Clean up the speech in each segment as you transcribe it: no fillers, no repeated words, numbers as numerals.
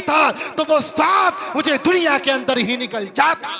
था तो वो सांप मुझे दुनिया के अंदर ही निकल जाता,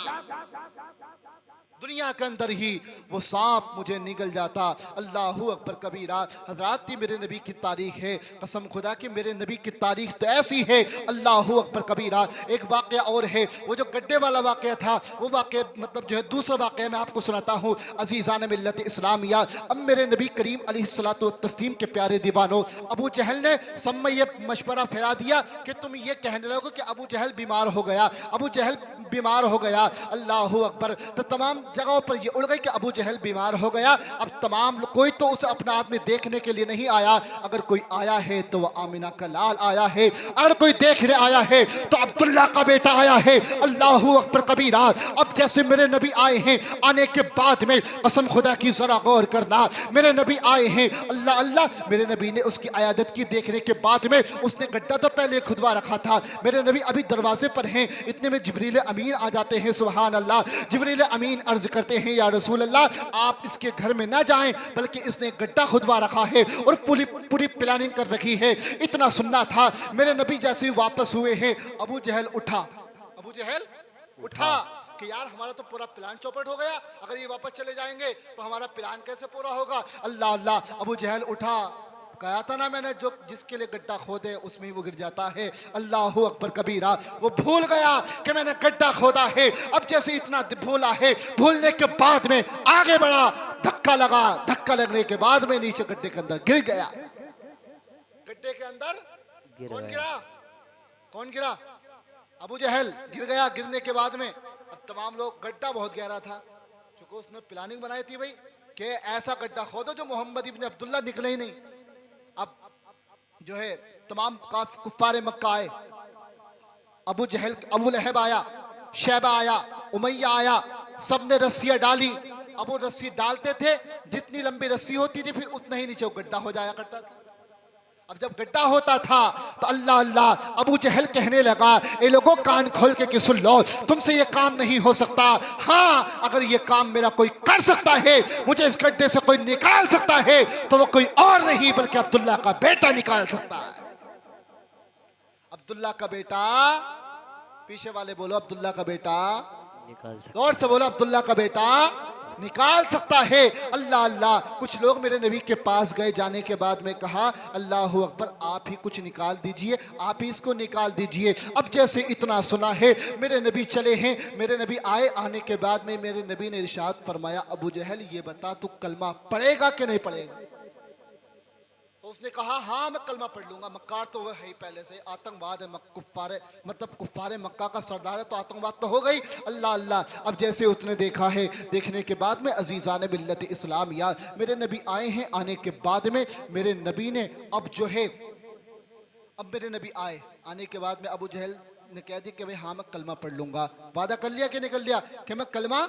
दुनिया के अंदर ही वो सांप मुझे निकल जाता। अल्लाहू अकबर कबीरा। हजरात की मेरे नबी की तारीख है, कसम खुदा की मेरे नबी की तारीख तो ऐसी है, अल्लाहू अकबर कबीरा। एक वाक़या और है, वो जो गड्ढे वाला वाक़या था, वो वाक़या मतलब जो है दूसरा वाक़या मैं आपको सुनाता हूँ। अज़ीज़ान मिल्लत इस्लामिया, अब मेरे नबी करीम अलैहिस्सलातु व तस्लीम के प्यारे दीवानों, अबू जहल ने सब में ये मशवरा फैला दिया कि तुम ये कहने लगो कि अबू जहल बीमार हो गया, अबू जहल बीमार हो गया। अल्लाहू अकबर। तो तमाम जगहों पर ये उड़ गई कि अबू जहल बीमार हो गया। अब तमाम कोई तो उसे अपना आदमी देखने के लिए नहीं आया, अगर कोई आया है तो वह आमिना का लाल आया है, अगर कोई देखने आया है तो अब्दुल्ला का बेटा आया है। अल्लाहू अकबर कबीरा। अब जैसे मेरे नबी आए हैं, आने के बाद में कसम खुदा की जरा गौर करना, मेरे नबी आए हैं, अल्लाह अल्लाह, मेरे नबी ने उसकी अयादत की। देखने के बाद में उसने गड्ढा तो पहले खुदवा रखा था, मेरे नबी अभी दरवाजे पर हैं, इतने में जिब्रील अमीन आ जाते हैं। सुभान अल्लाह। जिब्रील अमीन अर्ज करते हैं, या रसूल अल्लाह, आप इसके घर में ना जाएं, बल्कि इसने गड्ढा खुदवा रखा है और पूरी पूरी प्लानिंग कर रखी है। इतना सुनना था। मेरे नबी जैसे ही वापस हुए हैं, अबू जहल उठा, अबू जहल उठा कि यार हमारा तो पूरा प्लान चौपट हो गया, अगर ये वापस चले जाएंगे तो हमारा प्लान कैसे पूरा होगा। अल्लाह अल्लाह। अबू जहल उठा, कहा था ना मैंने, जो जिसके लिए गड्ढा खोदे उसमें ही वो गिर जाता है। अल्लाहू अकबर कबीरा। वो भूल गया कि मैंने गड्ढा खोदा है। अब जैसे इतना भूला है, भूलने के बाद में आगे बढ़ा, धक्का लगा, धक्का लगने के बाद में नीचे गड्ढे के अंदर गिर गया। गड्ढे के अंदर कौन गिरा? कौन गिरा? अबू जहल गिर गया। गिरने के बाद में अब तमाम लोग, गड्ढा बहुत गहरा था, क्योंकि उसने प्लानिंग बनाई थी भाई कि ऐसा गड्ढा खोदो जो मोहम्मद इब्न अब्दुल्ला निकले ही नहीं। अब जो है तमाम कुफ्फारे मक्का आए, अबू जहल, अबू लहब आया, शैबा आया, उमैया आया, सब ने रस्सियां डाली। अब वो रस्सी डालते थे, जितनी लंबी रस्सी होती थी फिर उतना ही नीचे गड्ढा हो जाया करता था। अब जब गड्ढा होता था तो अल्लाह अल्लाह, अबू जहल कहने लगा, ए लोगों कान खोल के सुन लो, तुमसे ये काम नहीं हो सकता। हाँ, अगर ये काम मेरा कोई कर सकता है, मुझे इस गड्ढे से कोई निकाल सकता है, तो वो कोई और नहीं बल्कि अब्दुल्ला का बेटा निकाल सकता है। अब्दुल्ला का बेटा, पीछे वाले बोलो अब्दुल्ला का बेटा निकाल सकता, और से बोलो अब्दुल्ला का बेटा निकाल सकता है। अल्लाह अल्लाह। कुछ लोग मेरे नबी के पास गए, जाने के बाद में कहा, अल्लाहु अकबर, आप ही कुछ निकाल दीजिए, आप ही इसको निकाल दीजिए। अब जैसे इतना सुना है, मेरे नबी चले हैं, मेरे नबी आए, आने के बाद में मेरे नबी ने इरशाद फरमाया, अबू जहल ये बता तू कलमा पढ़ेगा कि नहीं पढ़ेगा? तो उसने कहा, हाँ मैं कलमा पढ़ लूंगा। मक्कार तो वह है ही पहले से, आतंकवाद है, कुफ्फारे मतलब कुफ्फारे मक्का का सरदार है, तो आतंकवाद तो हो गई। अल्लाह अल्लाह। अब जैसे उसने देखा है, देखने के बाद में अजीज़ान मिल्लत इस्लामिया, मेरे नबी आए हैं, आने के बाद में मेरे नबी ने अब जो है, अब मेरे नबी आए, आने के बाद में अबू जहल ने कह दिया कि भाई हाँ मैं कलमा पढ़ लूंगा। वादा कर लिया कि निकल लिया कि मैं कलमा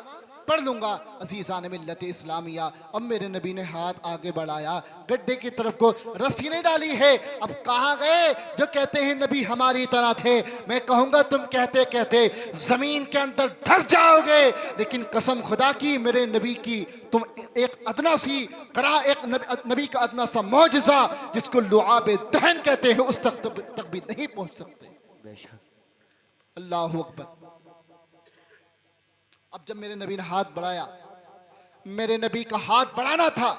पढ़ लूंगा। अज़ीज़ान मिल्लत इस्लामिया, अब मेरे नबी ने हाथ आगे बढ़ाया, गड्ढे की तरफ को रस्सी नहीं डाली है। अब कहाँ गए जो कहते हैं नबी हमारी तरह थे? मैं कहूँगा तुम कहते कहते जमीन के अंदर धंस जाओगे, लेकिन कसम खुदा की मेरे नबी की तुम एक अदना सी करा, एक नबी का अदना सा मौजज़ा जिसको लुआब दहन कहते हैं, उस तक भी नहीं पहुँच सकते। अल्लाहु अकबर। अब जब मेरे नबी ने हाथ बढ़ाया, मेरे नबी का हाथ बढ़ाना था,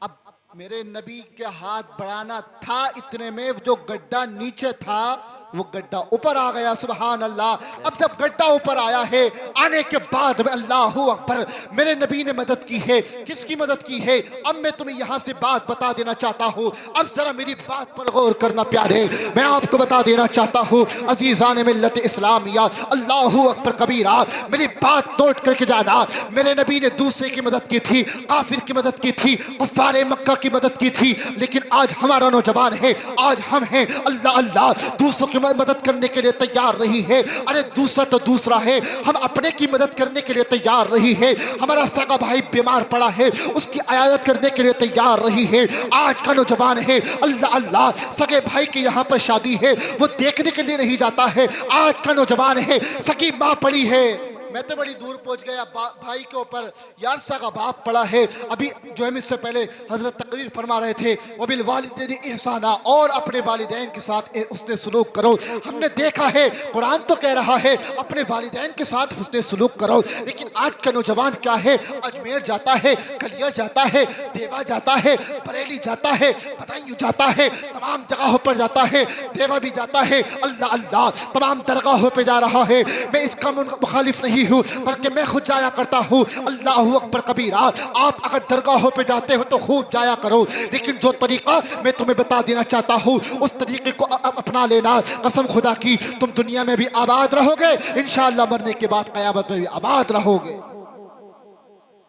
अब मेरे नबी के हाथ बढ़ाना था, इतने में जो गड्ढा नीचे था वो गड्ढा ऊपर आ गया। सुभान अल्लाह। अब जब गड्ढा ऊपर आया है, आने के बाद में अल्लाहू अकबर, मेरे नबी ने मदद की है। किसकी मदद की है? अब मैं तुम्हें यहां से बात बता देना चाहता हूं, अब जरा मेरी बात पर गौर करना प्यारे। मैं आपको बता देना चाहता हूं, अजीज़ान मिल्लत इस्लामिया, अल्लाहू अकबर कबीरा, मेरी बात नोट करके जाना। मेरे नबी ने दूसरे की मदद की थी, काफिर की मदद की थी, कुफ्फारे मक्का की मदद की थी, लेकिन आज हमारा नौजवान है, आज हम हैं, अल्लाह अल्लाह, दूसरों की मदद करने के लिए तैयार नहीं है। अरे दूसरा तो दूसरा है, हम अपने की मदद करने के लिए तैयार नहीं है। हमारा सगा भाई बीमार पड़ा है, उसकी इयादत करने के लिए तैयार नहीं है। आज का नौजवान है, अल्लाह अल्लाह, सगे भाई की यहाँ पर शादी है, वो देखने के लिए नहीं जाता है। आज का नौजवान है, सगी माँ पड़ी है, मैं तो बड़ी दूर पहुंच गया, भाई के ऊपर यारसा का बाप पड़ा है। अभी जो है इससे पहले हजरत तकरीर फरमा रहे थे वबिल वालिदैन इहसाना, और अपने वालिदैन के साथ उसने सलूक करो। हमने देखा है कुरान तो कह रहा है अपने वालिदैन के साथ उसने सलूक करो, लेकिन आज का नौजवान क्या है, अजमेर जाता है, कलिया जाता है, देवा जाता है, बरेली जाता है, बदायूं जाता है, तमाम जगहों पर जाता है, देवा भी जाता है, अल्लाह अल्लाह तमाम दरगाहों पे जा रहा है। मैं इसका मुखालिफ नहीं हूँ, बल्कि मैं खुद जाया करता हूँ। अल्लाह अकबर कबीरा। आप अगर दरगाहों पे जाते हो तो खूब जाया करो, लेकिन जो तरीका मैं तुम्हें बता देना चाहता हूँ उस तरीके को अपना लेना। कसम खुदा की तुम दुनिया में भी आबाद रहोगे, इंशाअल्लाह मरने के बाद क़यामत में भी आबाद रहोगे।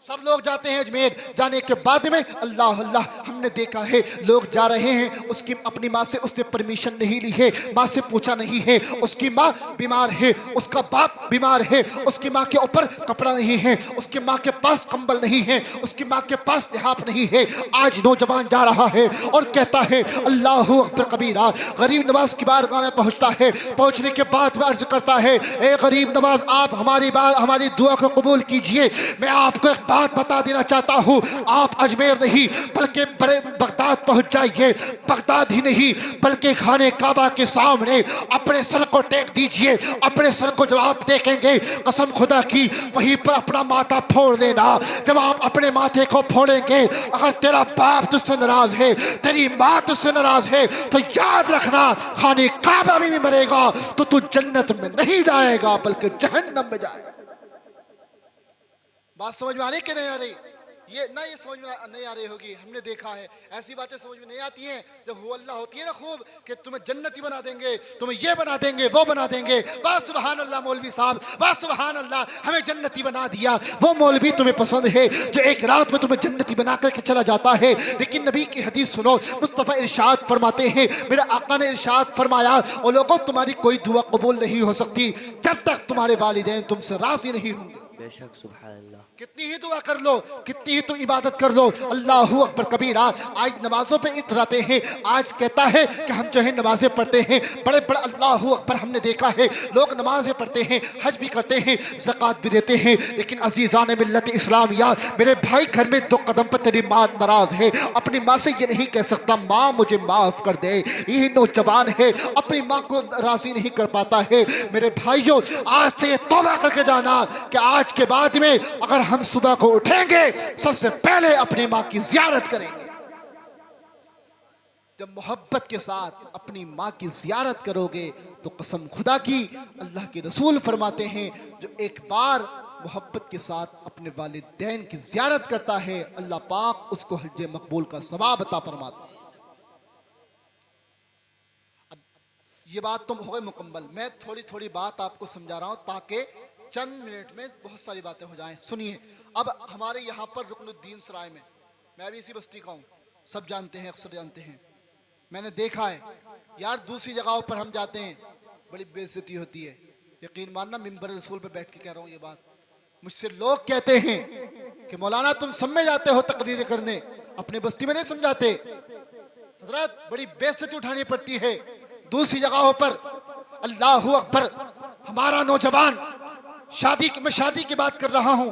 सब लोग जाते हैं अजमेर, जाने के बाद में अल्लाह अल्लाह हमने देखा है लोग जा रहे हैं, उसकी अपनी माँ से उसने परमिशन नहीं ली है, माँ से पूछा नहीं है, उसकी माँ बीमार है, उसका बाप बीमार है, उसकी माँ के ऊपर कपड़ा नहीं है, उसकी माँ के पास कंबल नहीं है, उसकी माँ के पास लिहाफ नहीं है। आज नौजवान जा रहा है और कहता है अल्लाह अकबर कबीरा। गरीब नवाज की बारगाह में पहुँचता है, पहुँचने के बाद में अर्ज करता है ए गरीब नवाज, आप हमारी दुआ को कबूल कीजिए। मैं आपको एक बात बता देना चाहता हूँ, आप अजमेर नहीं बल्कि बड़े बगदाद पहुंच जाइए। बगदाद ही नहीं बल्कि खाने काबा के सामने अपने सर को टेक दीजिए, अपने सर को जब आप टेकेंगे कसम खुदा की वहीं पर अपना माथा फोड़ देना। जब आप अपने माथे को फोड़ेंगे, अगर तेरा बाप तुझसे नाराज है, तेरी माँ तुझसे नाराज है, तो याद रखना खाने काबा में भी मरेगा तो तू जन्नत में नहीं जाएगा बल्कि जहन्नम में जाएगा। बात समझ में आ रही कि नहीं आ रही? ये समझ में नहीं आ रही होगी। हमने देखा है ऐसी बातें समझ में नहीं आती हैं जब वो अल्लाह होती है ना खूब कि तुम्हें जन्नती बना देंगे, तुम्हें ये बना देंगे, वो बना देंगे। वाह सुभान अल्लाह मौलवी साहब, वाह सुभान अल्लाह, हमें जन्नती बना दिया। वो मौलवी तुम्हें पसंद है जो एक रात में तुम्हें जन्नती बना करके चला जाता है। लेकिन नबी की हदीस सुनो, मुस्तफ़ा इरशाद फरमाते हैं, मेरे आका ने इरशाद फरमाया, ओ लोगों तुम्हारी कोई दुआ कबूल नहीं हो सकती जब तक तुम्हारे वालिदैन तुमसे राजी नहीं होंगे। बेशक सुभान अल्लाह। कितनी ही दुआ कर लो, कितनी ही तो इबादत कर लो, अल्लाह अकबर कबीरा। आज नमाजों पे इतराते हैं, आज कहता है कि हम जो है नमाजें पढ़ते हैं, बड़े बड़े अल्लाह अकबर हमने देखा है लोग नमाजें पढ़ते हैं, हज भी करते हैं, ज़कात भी देते हैं, लेकिन अजीज़ान मिल्लत इस्लामिया, मेरे भाई घर में 2 कदम पर तेरी माँ नाराज है, अपनी माँ से ये नहीं कह सकता माँ मुझे माफ़ कर दे। यही नौजवान है अपनी माँ को राज़ी नहीं कर पाता है। मेरे भाइयों आज से ये तौबा करके जाना कि आज के बाद में अगर हम सुबह को उठेंगे सबसे पहले अपनी माँ की ज़ियारत करेंगे। जब मोहब्बत के साथ अपनी माँ की ज़ियारत करोगे तो कसम खुदा की अल्लाह के रसूल फरमाते हैं जो एक बार मोहब्बत के साथ अपने वालिदैन की ज़ियारत करता है अल्लाह पाक उसको हज मकबूल का सवाब अता फरमाता है। अब ये बात तुम हो गई मुकम्मल, मैं थोड़ी थोड़ी बात आपको समझा रहा हूँ ताकि चंद मिनट में बहुत सारी बातें हो जाएं। सुनिए, अब हमारे यहाँ पर रुकनुद्दीन सराय में, मैं भी इसी बस्ती का हूँ, सब जानते हैं, अक्सर जानते हैं, मैंने देखा है यार दूसरी जगहों पर हम जाते हैं बड़ी बेइज्जती होती है। यकीन मानना मिंबर रसूल पे बैठ के कह रहा हूँ ये बात। मुझसे लोग कहते हैं कि मौलाना तुम सब में जाते हो तकरीरें करने, अपने बस्ती में नहीं समझाते। हजरत बड़ी बेइज्जती उठानी पड़ती है दूसरी जगहों पर। अल्लाह अकबर, हमारा नौजवान मैं शादी की बात कर रहा हूं,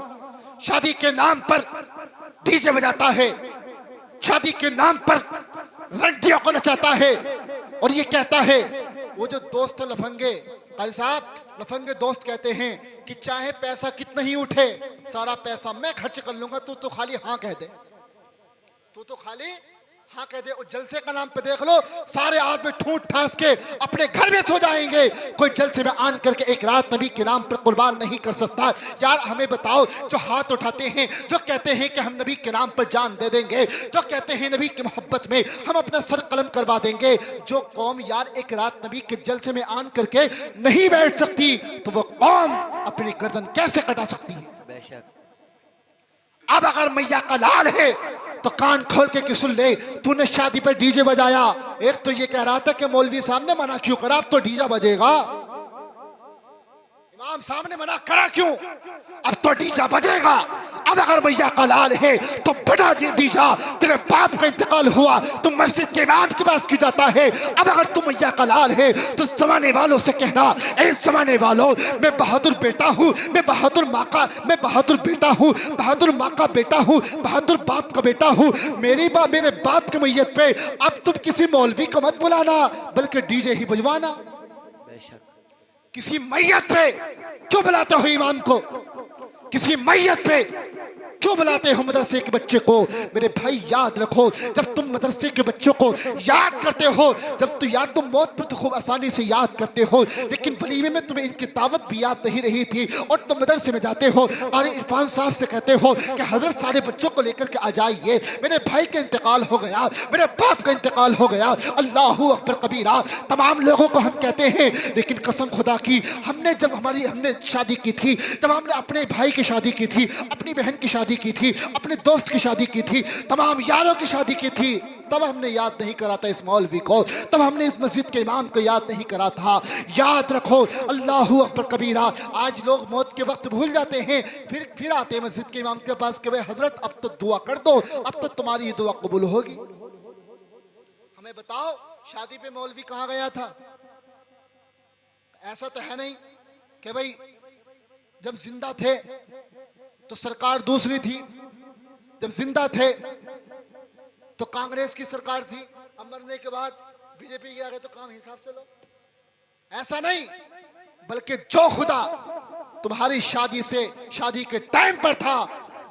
शादी के नाम पर डीजे बजाता है, शादी के नाम पर रंडियों को नचाता है और ये कहता है, वो जो दोस्त लफंगे, भाई साहब लफंगे दोस्त कहते हैं कि चाहे पैसा कितना ही उठे सारा पैसा मैं खर्च कर लूंगा, तू तो खाली हाँ कह दे, तू तो खाली हाँ कह दे। और जलसे का नाम पे देख लो सारे आदमी ठूंठ ठास के अपने घर में सो जाएंगे, कोई जलसे में आन करके एक रात नबी के नाम पर कुर्बान नहीं कर सकता। यार हमें बताओ, जो हाथ उठाते हैं, जो कहते हैं कि हम नबी के नाम पर जान दे देंगे, जो कहते हैं नबी की मोहब्बत में हम अपना सर कलम करवा देंगे, जो कौम यार एक रात नबी के जलसे में आन करके नहीं बैठ सकती तो वो कौम अपनी गर्दन कैसे कटा सकती है? बेशक। अब अगर मैया का लाल है तो कान खोल के सुन ले, तूने शादी पे डीजे बजाया, एक तो ये कह रहा था कि मौलवी साहब ने मना क्यों करा, अब तो डीजे बजेगा। इमाम इमाम साहब ने मना करा क्यों? अब तो डीजा बजेगा। अब अगर मैया का लाल है तो बड़ा डीजा, तेरे बाप का इंतकाल हुआ तो मस्जिद के इमाम के पास क्यों जाता है? अब अगर तू मैया का लाल है तो जमाने वालों से कहना, ऐ जमाने वालों, मैं बहादुर बेटा हूँ, मैं बहादुर बेटा हूँ, बहादुर माँ का बेटा हूँ, बहादुर बाप का बेटा हूँ। मेरे बाप की मैयत पे अब तुम किसी मौलवी को मत बुलाना, बल्कि डीजे ही बजवाना। किसी मैयत पे क्यों बुलाते हो इमाम को? किसी मैयत पे क्यों बुलाते हो मदरसे के बच्चे को? मेरे भाई याद रखो, जब तुम मदरसे के बच्चों को याद करते हो, जब तुम मौत पर तो खूब आसानी से याद करते हो, लेकिन वलीमे में तुम्हें इनकी दावत भी याद नहीं रही थी और तुम मदरसे में जाते हो और इरफान साहब से कहते हो कि हजरत सारे बच्चों को लेकर के आ जाइए, मेरे भाई का इंतकाल हो गया, मेरे बाप का इंतकाल हो गया। अल्लाहू अकबर कबीरा तमाम लोगों को हम कहते हैं, लेकिन कसम खुदा की हमने शादी की थी, जब हमने अपने भाई की शादी की थी, अपनी बहन की शादी की थी, अपने दोस्त की शादी की थी, तमाम यारों की शादी की थी, तब हमने याद नहीं करा था इस मौलवी को, तब हमने इस मस्जिद के इमाम को याद नहीं करा था। याद रखो, अल्लाहू अकबर कबीरा। आज लोग मौत के वक्त भूल जाते हैं, फिर आते हैं मस्जिद के इमाम के पास कि भाई हजरत अब तो दुआ कर दो, अब तो तुम्हारी ये दुआ कबूल होगी। हमें बताओ, शादी पे मौलवी कहाँ गया था? ऐसा तो है नहीं कि भाई जब जिंदा थे तो सरकार दूसरी थी, जब जिंदा थे तो कांग्रेस की सरकार थी, अब मरने के बाद बीजेपी के आगे तो काम हिसाब से लो। ऐसा नहीं, बल्कि जो खुदा तुम्हारी शादी के टाइम पर था,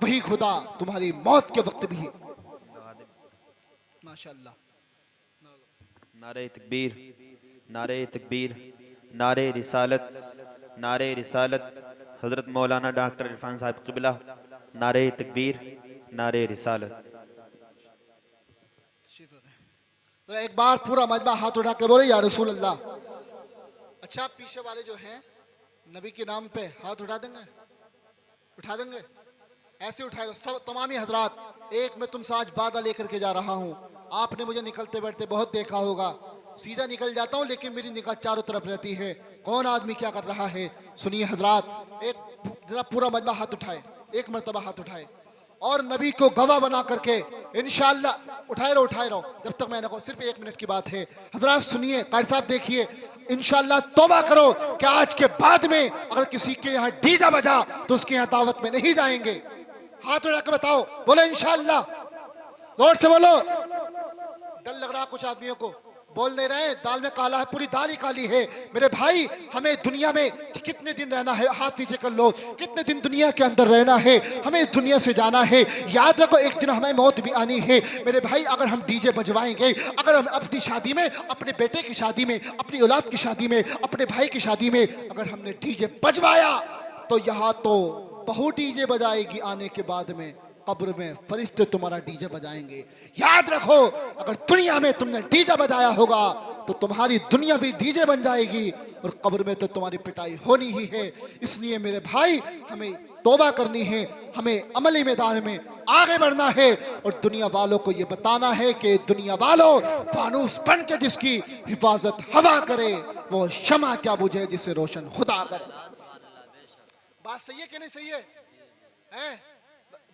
वही खुदा तुम्हारी मौत के वक्त भी है। माशाअल्लाह। नारे तकबीर, नारे तकबीर, नारे रिसालत, नारे रिसालत। हजरत मौलाना डॉक्टर इरफान साहब क़िबला, नारे तकबीर, नारे रिसालत। तो एक बार पूरा मजमा हाथ उठा के बोले या रसूल अल्लाह। अच्छा, पीछे वाले जो हैं नबी के नाम पे हाथ उठा देंगे? उठा देंगे? ऐसे उठाएगा सब तमामी हजरात। एक मैं तुमसे आज वादा लेकर के जा रहा हूँ। आपने मुझे निकलते बैठते बहुत देखा होगा, सीधा निकल जाता हूँ लेकिन मेरी निगाह चारों तरफ रहती है, कौन आदमी क्या कर रहा है। सुनिए हजरात, एक जरा पूरा मजमा हाथ उठाए, एक मरतबा हाथ उठाए और नबी को गवाह बना करके इंशाअल्लाह उठाए रहो जब तक मैं ना कहूं। सिर्फ 1 मिनट की बात है हजरात, सुनिए। कारी साहब देखिए, इंशाअल्लाह तौबा करो कि आज के बाद में अगर किसी के यहाँ डीजा बजा तो उसके यहाँ दावत में नहीं जाएंगे। हाथ उठा के बताओ, बोलो इंशाअल्लाह, जोर से बोलो। डर लग रहा कुछ आदमियों को, बोल नहीं रहे, दाल में काला है, पूरी दाल ही काली है। मेरे भाई, हमें दुनिया में कितने दिन रहना है? हाथ नीचे कर लो। कितने दिन दुनिया के अंदर रहना है? हमें इस दुनिया से जाना है। याद रखो, एक दिन हमें मौत भी आनी है। मेरे भाई, अगर हम डीजे बजवाएंगे, अगर हम अपनी शादी में, अपने बेटे की शादी में, अपनी औलाद की शादी में, अपने भाई की शादी में अगर हमने डीजे बजवाया, तो यहाँ तो बहू डीजे बजाएगी, आने के बाद में कब्र में फरिश्ते तुम्हारा डीजे बजाएंगे। याद रखो, अगर दुनिया में तुमने डीजे बजाया होगा तो तुम्हारी दुनिया भी डीजे बन जाएगी और कब्र में तो तुम्हारी पिटाई होनी ही है। इसलिए मेरे भाई, हमें तौबा करनी है, हमें अमली मैदान में आगे बढ़ना है और दुनिया वालों को ये बताना है कि दुनिया वालों, फानूस बन के जिसकी हिफाजत हवा करे, वो शमा क्या बुझे जिसे रोशन खुदा करे। बात सही है कि नहीं सही है?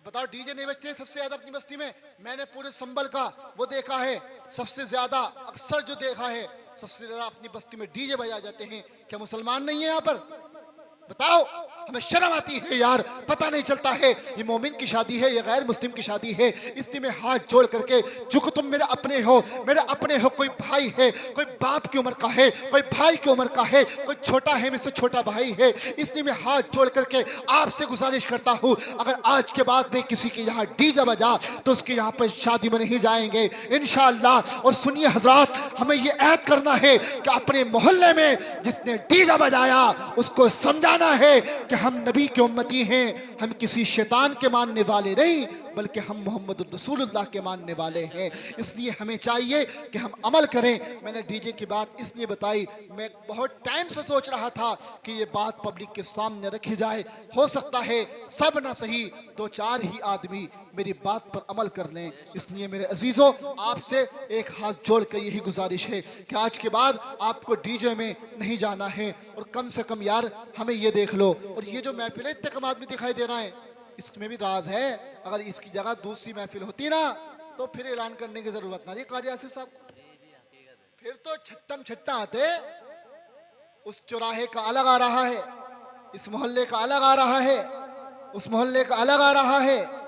बताओ, डीजे नहीं बजते सबसे ज्यादा अपनी बस्ती में? मैंने पूरे संबल का वो देखा है, सबसे ज्यादा अक्सर जो देखा है, सबसे ज्यादा अपनी बस्ती में डीजे बजाए जाते हैं। क्या मुसलमान नहीं है यहाँ पर? बताओ, हमें शर्म आती है यार। पता नहीं चलता है ये मोमिन की शादी है या गैर मुस्लिम की शादी है। इसलिए मैं हाथ जोड़ करके, जो कि तुम मेरे अपने हो, कोई भाई है, कोई बाप की उम्र का है, कोई भाई की उम्र का है, कोई छोटा है, मुझसे छोटा भाई है, इसलिए मैं हाथ जोड़ करके आपसे गुजारिश करता हूँ, अगर आज के बाद में किसी के यहाँ डीजे बजा तो उसके यहाँ पर शादी में नहीं जाएंगे इंशाअल्लाह। और सुनिए हजरात, हमें ये ऐद करना है कि अपने मोहल्ले में जिसने डीजे बजाया उसको समझाना है कि कि हम नबी के उम्मती हैं, हम किसी शैतान के मानने वाले नहीं बल्कि हम मोहम्मद रसूलुल्लाह के मानने वाले हैं। इसलिए हमें चाहिए कि हम अमल करें। मैंने डीजे की बात इसलिए बताई, मैं बहुत टाइम से सोच रहा था कि ये बात पब्लिक के सामने रखी जाए। हो सकता है सब ना सही 2-4 ही आदमी मेरी बात पर अमल कर लें। इसलिए मेरे अजीज़ों, आपसे एक हाथ जोड़ कर यही गुजारिश है कि आज के बाद आपको डीजे में नहीं जाना है, और कम से कम यार हमें ये देख लो। और ये जो महफिल है, इतने कम आदमी दिखाई दे रहा है, इसमें भी राज है। अगर इसकी जगह दूसरी महफिल होती ना तो फिर ऐलान करने की जरूरत ना थी कारी आसिफ साहब को, फिर तो छट्टम छट्टा आते। उस चौराहे का अलग आ रहा है, इस मोहल्ले का अलग आ रहा है, उस मोहल्ले का अलग आ रहा है।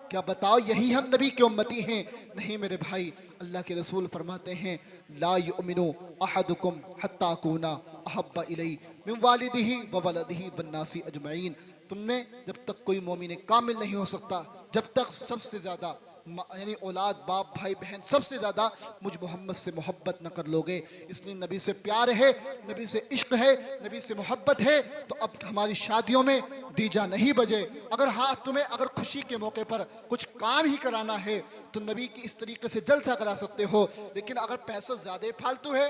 क्या बताओ यही हम नबी के उम्मती हैं? नहीं मेरे भाई, अल्लाह के रसूल फरमाते हैं ला युमिनु अहदुकुम हत्ता अकूना अहब्बा इलैहि मिन वालिदिही व वलदिही वन्नासी अजमईन। तुमने जब तक कोई मोमिन कामिल नहीं हो सकता जब तक सबसे ज़्यादा यानी औलाद, बाप, भाई, बहन सबसे ज़्यादा मुझ मोहम्मद से मोहब्बत न कर लोगे। इसलिए नबी से प्यार है, नबी से इश्क है, नबी से मोहब्बत है। तो अब हमारी शादियों में डीजा नहीं बजे। अगर हाँ तुम्हें अगर खुशी के मौके पर कुछ काम ही कराना है तो नबी की इस तरीके से जलसा करा सकते हो। लेकिन अगर पैसा ज़्यादा फालतू है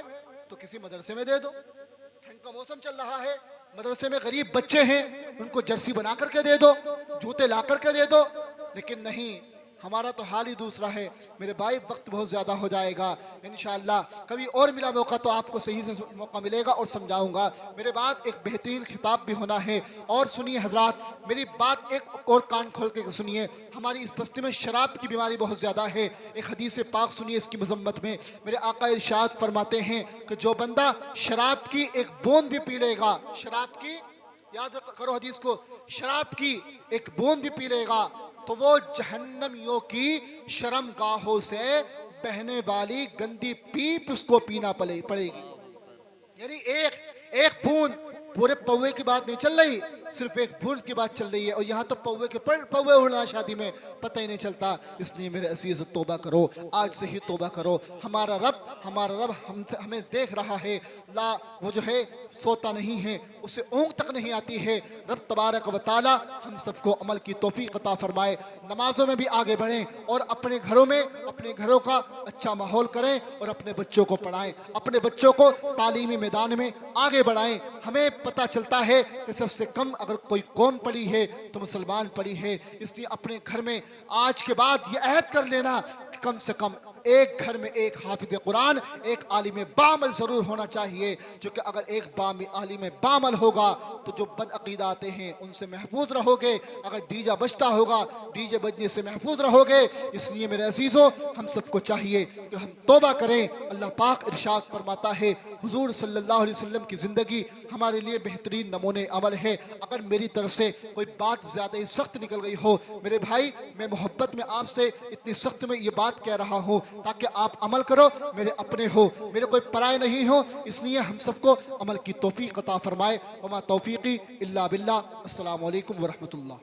तो किसी मदरसे में दे दो। ठंड का मौसम चल रहा है, मदरसे में गरीब बच्चे हैं, उनको जर्सी बना करके दे दो, जूते ला करके दे दो। लेकिन नहीं, हमारा तो हाल ही दूसरा है। मेरे भाई वक्त बहुत ज़्यादा हो जाएगा, इंशाअल्लाह कभी और मिला मौका तो आपको सही से मौका मिलेगा और समझाऊंगा। मेरे बाद एक बेहतरीन खिताब भी होना है। और सुनिए हजरात, मेरी बात एक और कान खोल के सुनिए। हमारी इस बस्ती में शराब की बीमारी बहुत ज़्यादा है। एक हदीस पाक सुनिए इसकी मजम्मत में। मेरे आका इरशाद फरमाते हैं कि जो बंदा शराब की एक बूंद भी पी लेगा, शराब की, याद करो हदीस को, शराब की एक बूंद भी पी लेगा तो वो जहन्नमियों की शर्मगाहों से बहने वाली गंदी पीप उसको पीना पड़ेगी। यानी एक बूंद, पूरे पौवे की बात नहीं चल रही, सिर्फ एक बूंद की बात चल रही है। और यहाँ तो पौवे के पौवे उड़ना शादी में पता ही नहीं चलता। इसलिए मेरे अजीज तौबा करो, आज से ही तौबा करो। हमारा रब हमें देख रहा है। ला वो जो है सोता नहीं है, उसे ऊँग तक नहीं आती है। रब तबारक व तआला हम सबको अमल की तौफीक अता फरमाए। नमाजों में भी आगे बढ़ें और अपने घरों में अपने घरों का अच्छा माहौल करें और अपने बच्चों को पढ़ाएं, अपने बच्चों को तालीमी मैदान में आगे बढ़ाएं। हमें पता चलता है कि सबसे कम अगर कोई कौम पढ़ी है तो मुसलमान पढ़ी है। इसलिए अपने घर में आज के बाद ये अहद कर लेना कि कम से कम एक घर में एक हाफिज कुरान, एक आलिम बामल ज़रूर होना चाहिए। क्योंकि अगर एक आलिम बामल होगा तो जो बदअकीदा आते हैं उनसे महफूज रहोगे। अगर डीजा बजता होगा, डीजे बजने से महफूज रहोगे। इसलिए मेरे अजीज़ों, हम सबको चाहिए कि हम तौबा करें। अल्लाह पाक इरशाद फरमाता है, हुजूर सल्लल्लाहु अलैहि वसल्लम की ज़िंदगी हमारे लिए बेहतरीन नमूने अमल है। अगर मेरी तरफ से कोई बात ज़्यादा ही सख्त निकल गई हो, मेरे भाई, मैं मोहब्बत में आपसे इतनी सख्त में ये बात कह रहा हूँ ताकि आप अमल करो, मेरे अपने हो, मेरे कोई पराए नहीं हो। इसलिए हम सबको अमल की तौफीक अता फरमाए। वमा तौफीकी इल्ला बिल्लाह। अस्सलामु अलैकुम व रहमतुल्लाह।